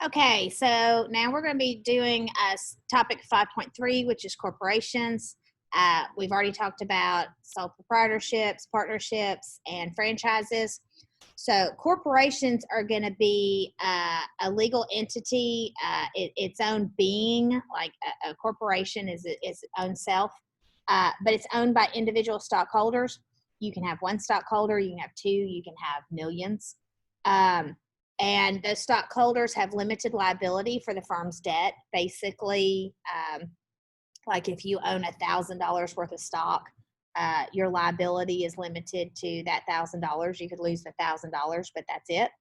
Okay, so now we're going to be doing topic 5.3, which is corporations. We've already talked about sole proprietorships, partnerships, and franchises. So corporations are going to be a legal entity, its own being, like a corporation is its own self, but it's owned by individual stockholders. You can have one stockholder, you can have two, you can have millions. And those stockholders have limited liability for the firm's debt. Basically, like if you own $1,000 worth of stock, your liability is limited to that $1,000. You could lose the $1,000, but that's it.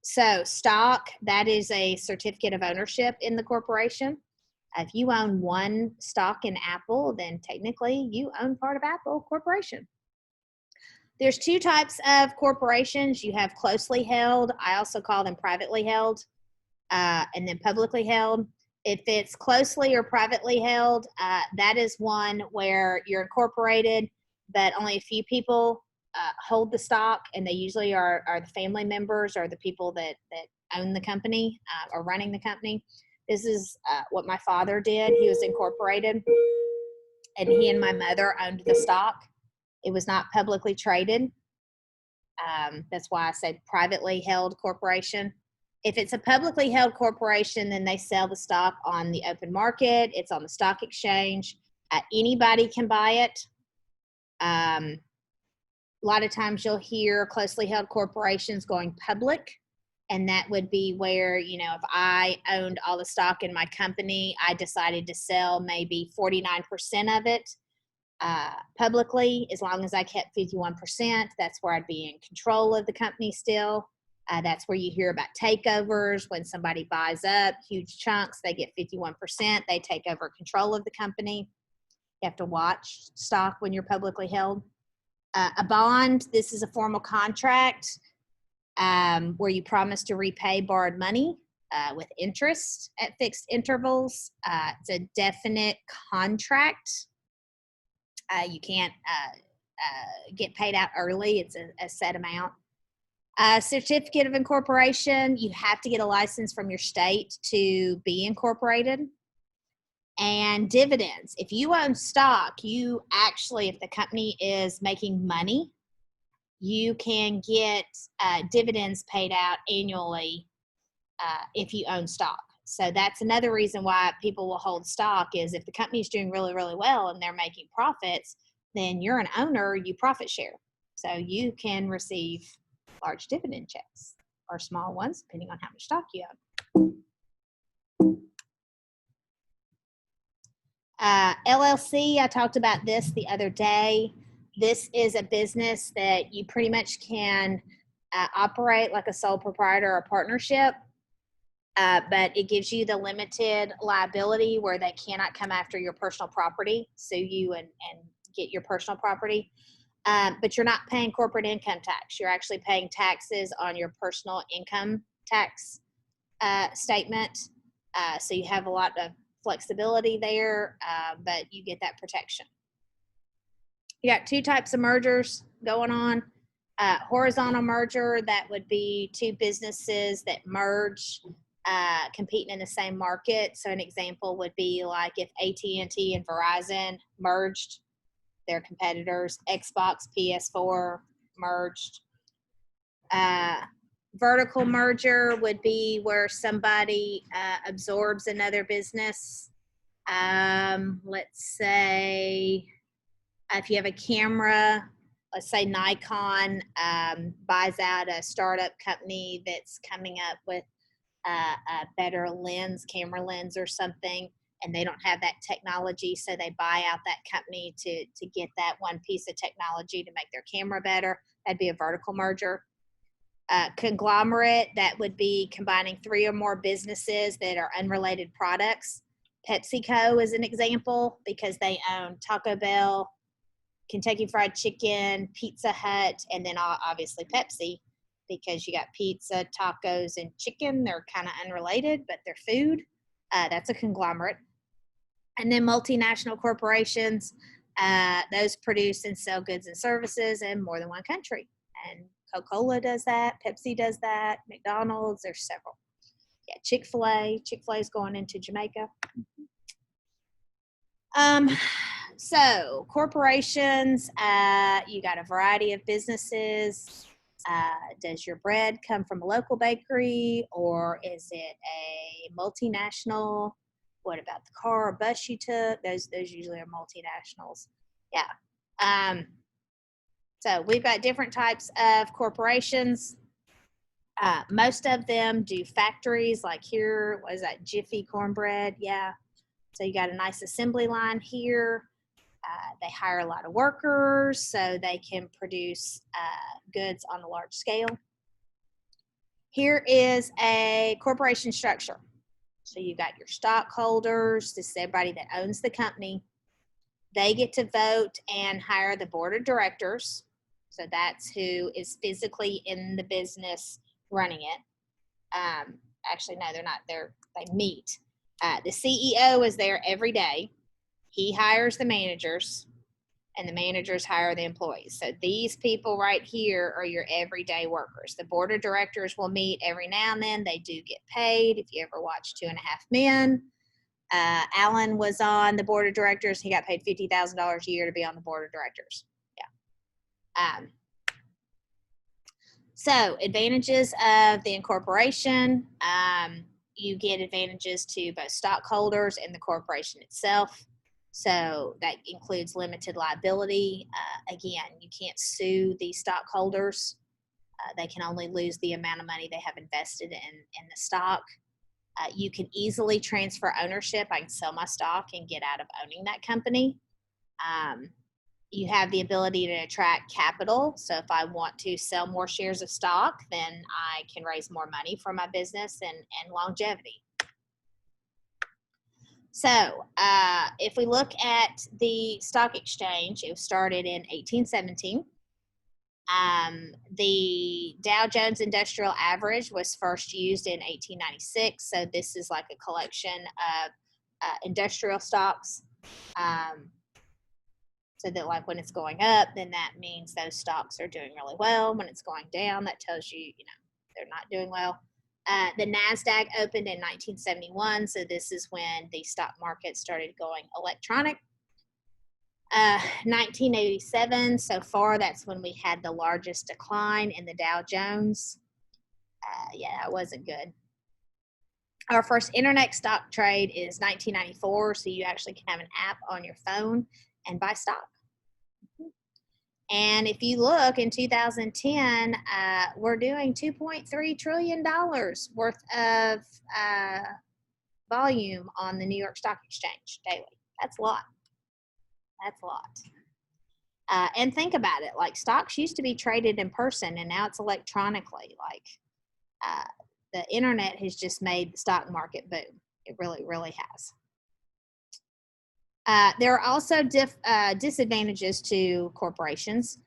So stock, that is a certificate of ownership in the corporation. If you own one stock in Apple, then technically you own part of Apple Corporation. There's two types of corporations. You have closely held. I also call them privately held, and then publicly held. If it's closely or privately held, that is one where you're incorporated, but only a few people hold the stock, and they usually are the family members or the people that own the company or running the company. This is what my father did. He was incorporated, and he and my mother owned the stock. It was not publicly traded. That's why I said privately held corporation. If it's a publicly held corporation, then they sell the stock on the open market. It's on the stock exchange. Anybody can buy it. A lot of times you'll hear closely held corporations going public, and that would be where, you know, if I owned all the stock in my company, I decided to sell maybe 49% of it. Publicly, as long as I kept 51%, that's where I'd be in control of the company still. That's where you hear about takeovers. When somebody buys up huge chunks, they get 51%. They take over control of the company. You have to watch stock when you're publicly held. A bond, this is a formal contract where you promise to repay borrowed money with interest at fixed intervals. It's a definite contract. You can't get paid out early. It's a set amount. Certificate of incorporation, you have to get a license from your state to be incorporated. And dividends. If you own stock, you actually, if the company is making money, you can get dividends paid out annually if you own stock. So that's another reason why people will hold stock is if the company's doing really, really well and they're making profits, then you're an owner, you profit share. So you can receive large dividend checks or small ones, depending on how much stock you own. LLC, I talked about this the other day. This is a business that you pretty much can operate like a sole proprietor or partnership. But it gives you the limited liability where they cannot come after your personal property, sue you and get your personal property. But you're not paying corporate income tax. You're actually paying taxes on your personal income tax statement. So you have a lot of flexibility there, but you get that protection. You got two types of mergers going on. Horizontal merger, that would be two businesses that merge, competing in the same market. So an example would be like if AT&T and Verizon merged, their competitors, Xbox, PS4 merged. Vertical merger would be where somebody absorbs another business. Let's say if you have a camera, let's say Nikon buys out a startup company that's coming up with a better lens, camera lens or something, and they don't have that technology, so they buy out that company to get that one piece of technology to make their camera better. That'd be a vertical merger. Conglomerate, that would be combining three or more businesses that are unrelated products. PepsiCo is an example because they own Taco Bell, Kentucky Fried Chicken, Pizza Hut, and then obviously Pepsi, because you got pizza, tacos, and chicken. They're kind of unrelated, but they're food. That's a conglomerate. And then multinational corporations, those produce and sell goods and services in more than one country. And Coca-Cola does that. Pepsi does that. McDonald's, there's several. Yeah, Chick-fil-A. Chick-fil-A is going into Jamaica. So corporations, you got a variety of businesses. Does your bread come from a local bakery, or is it a multinational? What about the car or bus you took? Those usually are multinationals. Yeah. So we've got different types of corporations. Most of them do factories, like here, what is that, Jiffy Cornbread? Yeah. So you got a nice assembly line here. They hire a lot of workers so they can produce goods on a large scale. Here is a corporation structure. So you got your stockholders. This is everybody that owns the company. They get to vote and hire the board of directors. So that's who is physically in the business running it. Actually, no, they're not. They meet. The CEO is there every day. He hires the managers, and the managers hire the employees. So these people right here are your everyday workers. The board of directors will meet every now and then. They do get paid. If you ever watch 2.5 Men, Alan was on the board of directors. He got paid $50,000 a year to be on the board of directors. Yeah. So advantages of the incorporation. You get advantages to both stockholders and the corporation itself. So that includes limited liability. Again, you can't sue these stockholders. They can only lose the amount of money they have invested in the stock. You can easily transfer ownership. I can sell my stock and get out of owning that company. You have the ability to attract capital. So if I want to sell more shares of stock, then I can raise more money for my business and longevity. So if we look at the stock exchange, it was started in 1817. The Dow Jones Industrial Average was first used in 1896. So this is like a collection of industrial stocks. So that like when it's going up, then that means those stocks are doing really well. When it's going down, that tells you, they're not doing well. The NASDAQ opened in 1971, so this is when the stock market started going electronic. 1987, so far, that's when we had the largest decline in the Dow Jones. Yeah, that wasn't good. Our first internet stock trade is 1994, so you actually can have an app on your phone and buy stock. And if you look in 2010, we're doing $2.3 trillion worth of volume on the New York Stock Exchange daily. That's a lot. That's a lot. And think about it, like stocks used to be traded in person and now it's electronically. Like the internet has just made the stock market boom. It really, really has. There are also disadvantages to corporations.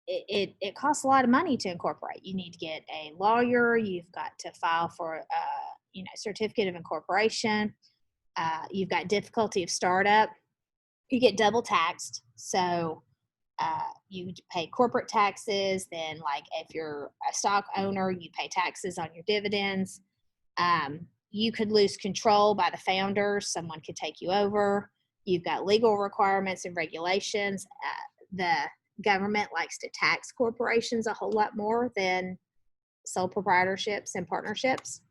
It costs a lot of money to incorporate. You need to get a lawyer. You've got to file for a certificate of incorporation. You've got difficulty of startup. You get double taxed. So you pay corporate taxes. Then, like if you're a stock owner, you pay taxes on your dividends. You could lose control by the founders. Someone could take you over. You've got legal requirements and regulations. The government likes to tax corporations a whole lot more than sole proprietorships and partnerships.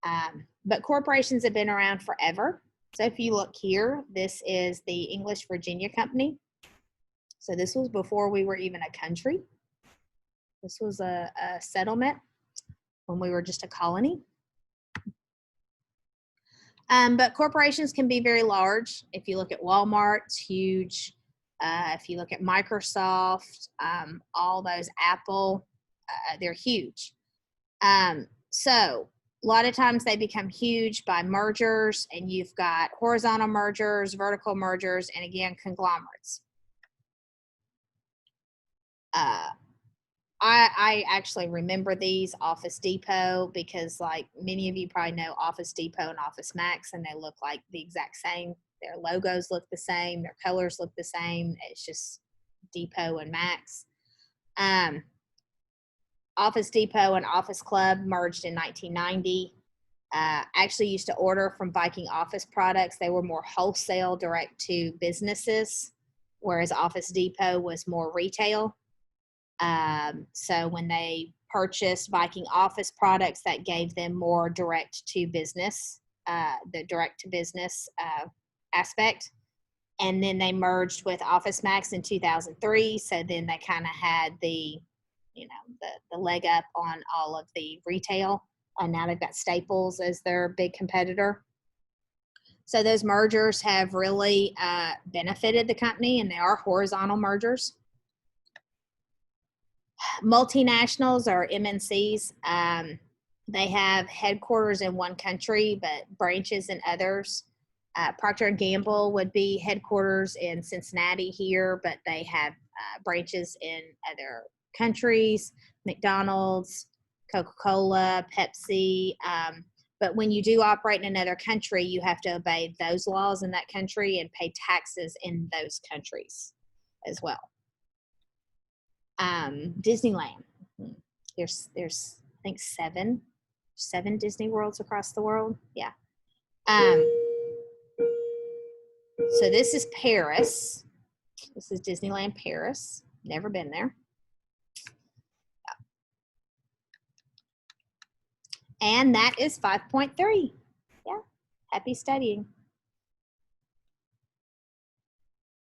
But corporations have been around forever. So if you look here, this is the English Virginia Company. So this was before we were even a country. This was a settlement when we were just a colony. But corporations can be very large. If you look at Walmart, it's huge. If you look at Microsoft, all those, Apple, they're huge. So a lot of times they become huge by mergers, and you've got horizontal mergers, vertical mergers, and again, conglomerates. I actually remember these, Office Depot, because like many of you probably know Office Depot and Office Max, and they look like the exact same. Their logos look the same. Their colors look the same. It's just Depot and Max. Office Depot and Office Club merged in 1990. Actually used to order from Viking Office Products. They were more wholesale, direct to businesses, whereas Office Depot was more retail. So when they purchased Viking Office Products, that gave them more direct to business, the direct to business aspect. And then they merged with Office Max in 2003. So then they kind of had the leg up on all of the retail. And now they've got Staples as their big competitor. So those mergers have really benefited the company, and they are horizontal mergers. Multinationals or MNCs, they have headquarters in one country, but branches in others. Procter & Gamble would be headquarters in Cincinnati here, but they have branches in other countries, McDonald's, Coca-Cola, Pepsi. But when you do operate in another country, you have to obey those laws in that country and pay taxes in those countries as well. Disneyland. There's I think seven Disney Worlds across the world. Yeah. So this is Paris. This is Disneyland Paris. Never been there. And that is 5.3. Yeah. Happy studying.